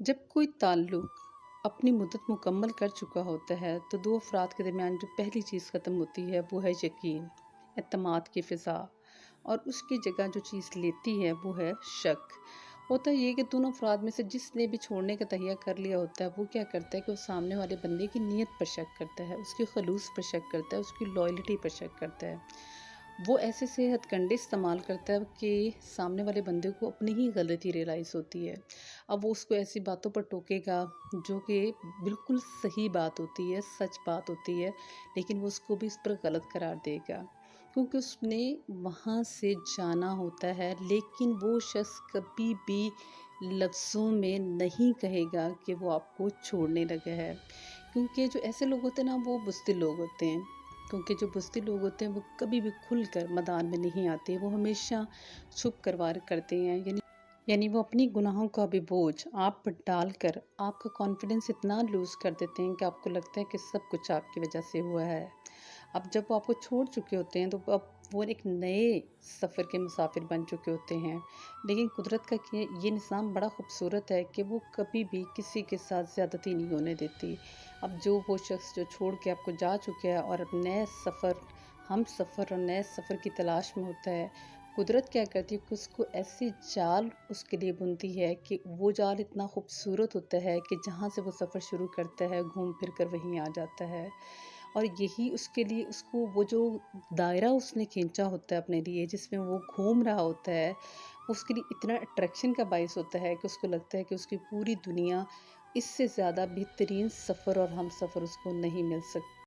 जब कोई ताल्लुक अपनी मुद्दत मुकम्मल कर चुका होता है तो दो अफराद के दरमियान जो पहली चीज़ ख़त्म होती है वो है यकीन, एतमाद की फ़िज़ा। और उसकी जगह जो चीज़ लेती है वो है शक। होता ये है कि दोनों अफराद में से जिसने भी छोड़ने का तहिया कर लिया होता है वो क्या करता है कि वो सामने वाले बंदे की नीयत पर शक करता है, उसके खलूस पर शक करता है, उसकी लॉयल्टी पर शक करता है। वो ऐसे से हथकंडे इस्तेमाल करता है कि सामने वाले बंदे को अपनी ही गलती रियलाइज़ होती है। अब वो उसको ऐसी बातों पर टोकेगा जो कि बिल्कुल सही बात होती है, सच बात होती है, लेकिन वो उसको भी इस पर गलत करार देगा क्योंकि उसने वहाँ से जाना होता है। लेकिन वो शख्स कभी भी लफ्ज़ों में नहीं कहेगा कि वो आपको छोड़ने लगा है, क्योंकि जो ऐसे लोग होते हैं ना वो बुज़दिल लोग होते हैं। क्योंकि जो बुज़दिल लोग होते हैं वो कभी भी खुलकर मैदान में नहीं आते, वो हमेशा छुप कर वार करते हैं। यानी वो अपनी गुनाहों का भी बोझ आप पर डालकर आपका कॉन्फिडेंस इतना लूज़ कर देते हैं कि आपको लगता है कि सब कुछ आपकी वजह से हुआ है। अब जब वो आपको छोड़ चुके होते हैं तो अब वो एक नए सफ़र के मुसाफिर बन चुके होते हैं। लेकिन कुदरत का ये निज़ाम बड़ा खूबसूरत है कि वो कभी भी किसी के साथ ज़्यादती नहीं होने देती। अब जो वो शख्स जो छोड़ के आपको जा चुका है और अब नए सफ़र हम सफ़र और नए सफ़र की तलाश में होता है, कुदरत क्या करती है कि उसको ऐसी जाल उसके लिए बुनती है कि वो जाल इतना खूबसूरत होता है कि जहाँ से वो सफ़र शुरू करता है घूम फिर कर वहीं आ जाता है। और यही उसके लिए उसको वो जो दायरा उसने खींचा होता है अपने लिए जिसमें वो घूम रहा होता है, उसके लिए इतना अट्रैक्शन का बायस होता है कि उसको लगता है कि उसकी पूरी दुनिया इससे ज़्यादा बेहतरीन सफ़र और हमसफ़र उसको नहीं मिल सकता।